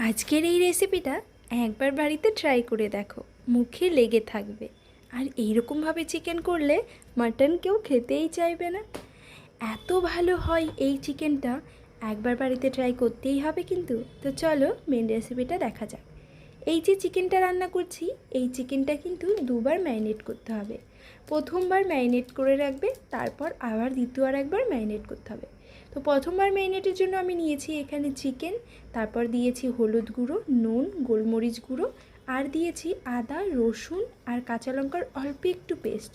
আজকের এই রেসিপিটা একবার বাড়িতে ট্রাই করে দেখো, মুখে লেগে থাকবে। আর এইরকমভাবে চিকেন করলে মাটন কেউ খেতেই চাইবে না, এত ভালো হয় এই চিকেনটা। একবার বাড়িতে ট্রাই করতেই হবে কিন্তু। তো চলো মেন রেসিপিটা দেখা যাক। এই যে চিকেনটা রান্না করছি, এই চিকেনটা কিন্তু দুবার ম্যারিনেট করতে হবে। প্রথমবার ম্যারিনেট করে রাখবে, তারপর আবার দ্বিতীয় আর একবার ম্যারিনেট করতে হবে। তো প্রথমবার ম্যারিনেটের জন্য আমি নিয়েছি এখানে চিকেন, তারপর দিয়েছি হলুদ গুঁড়ো, নুন, গোলমরিচ গুঁড়ো, আর দিয়েছি আদা, রসুন আর কাঁচা লঙ্কার অল্প একটু পেস্ট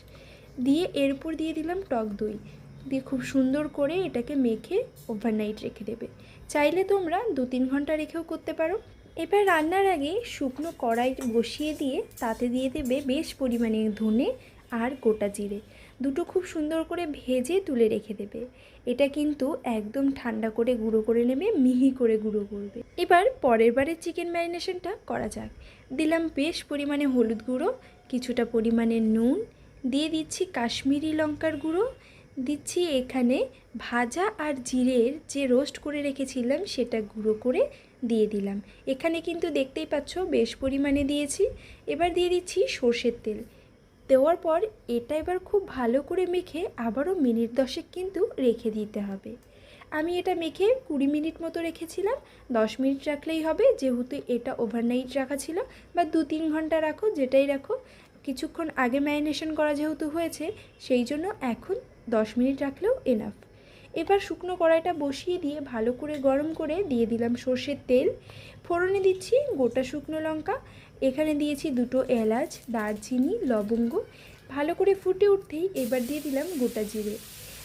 দিয়ে এর উপর দিয়ে দিলাম টক দই দিয়ে খুব সুন্দর করে এটাকে মেখে ওভারনাইট রেখে দেবে। চাইলে তোমরা 2-3 ঘন্টা রেখেও করতে পারো। এবার রান্নার আগে শুকনো কড়াই বসিয়ে দিয়ে তাতে দিয়ে দেবে বেশ পরিমাণে ধনে আর গোটা জিরে, দুটো খুব সুন্দর করে ভেজে তুলে রেখে দেবে। এটা কিন্তু একদম ঠান্ডা করে গুঁড়ো করে নেবে, মিহি করে গুঁড়ো করবে। এবার পরের বারের চিকেন ম্যারিনেশনটা করা যাক। দিলাম বেশ পরিমাণে হলুদ গুঁড়ো, কিছুটা পরিমাণে নুন, দিয়ে দিচ্ছি কাশ্মীরি লঙ্কার গুঁড়ো, দিচ্ছি এখানে ভাজা আর জিরের যে রোস্ট করে রেখেছিলাম সেটা গুঁড়ো করে দিয়ে দিলাম। এখানে কিন্তু দেখতেই পাচ্ছ বেশ পরিমাণে দিয়েছি। এবার দিয়ে দিচ্ছি সর্ষের তেল। দেওয়ার পর এটা এবার খুব ভালো করে মেখে আবারও মিনিট 10 কিন্তু রেখে দিতে হবে। আমি এটা মেখে 20 মিনিট মতো রেখেছিলাম। 10 মিনিট রাখলেই হবে, যেহেতু এটা ওভারনাইট রাখা ছিল, বা 2-3 ঘন্টা রাখো, যেটাই রাখো। কিছুক্ষণ আগে ম্যারিনেশন করা যেহেতু হয়েছে, সেই জন্য এখন 10 মিনিট রাখলেও এনাফ। এবার শুকনো কড়াইটা বসিয়ে দিয়ে ভালো করে গরম করে দিয়ে দিলাম সর্ষের তেল। ফোড়নে দিচ্ছি গোটা শুকনো লঙ্কা, এখানে দিয়েছি 2টো এলাচ, দারচিনি, লবঙ্গ। ভালো করে ফুটে উঠতেই এবার দিয়ে দিলাম গোটা জিরে।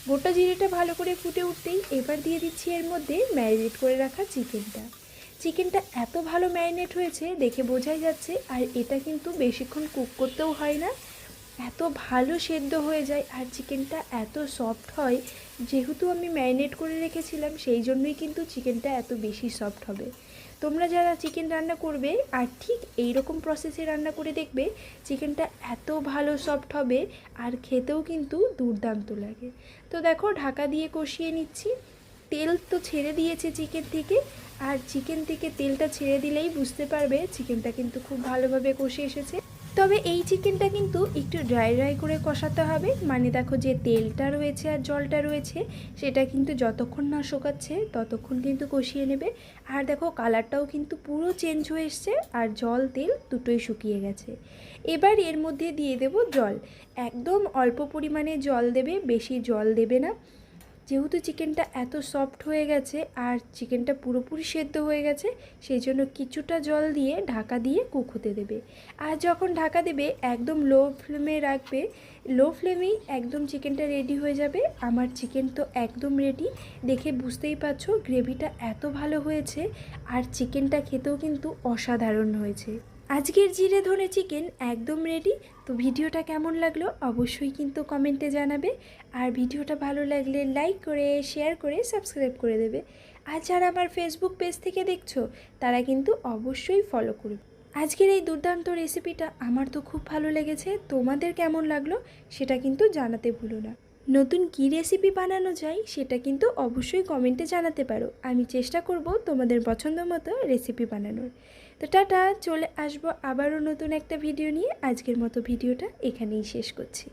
গোটা জিরেটা ভালো করে ফুটে উঠতেই এবার দিয়ে দিচ্ছি এর মধ্যে ম্যারিনেট করে রাখা চিকেনটা। চিকেনটা এত ভালো ম্যারিনেট হয়েছে দেখে বোঝাই যাচ্ছে, আর এটা কিন্তু বেশিক্ষণ কুক করতেও হয় না, এত ভালো সেদ্ধ হয়ে যায় আর চিকেনটা এত সফট হয়। যেহেতু আমি ম্যারিনেট করে রেখেছিলাম সেই জন্যই কিন্তু চিকেনটা এত বেশি সফট হবে। তোমরা যারা চিকেন রান্না করবে আর ঠিক এই রকম প্রসেসে রান্না করে দেখবে, চিকেনটা এত ভালো সফট হবে আর খেতেও কিন্তু দুর্দান্ত লাগে। তো দেখো ঢাকা দিয়ে কষিয়ে নিচ্ছি। তেল তো ছেড়ে দিয়েছে চিকেন থেকে, আর চিকেন থেকে তেলটা ছেড়ে দিলেই বুঝতে পারবে চিকেনটা কিন্তু খুব ভালোভাবে কষে এসেছে। তবে এই চিকেনটা কিন্তু একটু ড্রাই ড্রাই করে কষাতে হবে, মানে দেখো যে তেলটা রয়েছে আর জলটা রয়েছে সেটা কিন্তু যতক্ষণ না শুকাচ্ছে ততক্ষণ কিন্তু কষিয়ে নেবে। আর দেখো কালারটাও কিন্তু পুরো চেঞ্জ হয়ে এসছে, আর জল তেল দুটোই শুকিয়ে গেছে। এবার এর মধ্যে দিয়ে দেব জল, একদম অল্প পরিমাণে জল দেবে, বেশি জল দেবে না। যেহেতু চিকেনটা এত সফট হয়ে গেছে আর চিকেনটা পুরোপুরি সেদ্ধ হয়ে গেছে, সেই জন্য কিছুটা জল দিয়ে ঢাকা দিয়ে কুক হতে দেবে। আর যখন ঢাকা দেবে একদম লো ফ্লেমে রাখবে, লো ফ্লেমেই একদম চিকেনটা রেডি হয়ে যাবে। আমার চিকেন তো একদম রেডি, দেখে বুঝতেই পারছো গ্রেভিটা এত ভালো হয়েছে, আর চিকেনটা খেতেও কিন্তু অসাধারণ হয়েছে। আজকের জিরে ধনে চিকেন একদম রেডি। তো ভিডিওটা কেমন লাগলো অবশ্যই কিন্তু কমেন্টে জানাবে, আর ভিডিওটা ভালো লাগলে লাইক করে, শেয়ার করে, সাবস্ক্রাইব করে দেবে। আর যারা আমার ফেসবুক পেজ থেকে দেখছো তারা কিন্তু অবশ্যই ফলো করবে। আজকের এই দুর্দান্ত রেসিপিটা আমার তো খুব ভালো লেগেছে, তোমাদের কেমন লাগলো সেটা কিন্তু জানাতে ভুলো না। নতুন কী রেসিপি বানানো যায় সেটা কিন্তু অবশ্যই কমেন্টে জানাতে পারো, আমি চেষ্টা করব তোমাদের পছন্দ মতো রেসিপি বানানোর। তো টাটা, চলে আসবো আবারও নতুন একটা ভিডিও নিয়ে। আজকের মতো ভিডিওটা এখানেই শেষ করছি।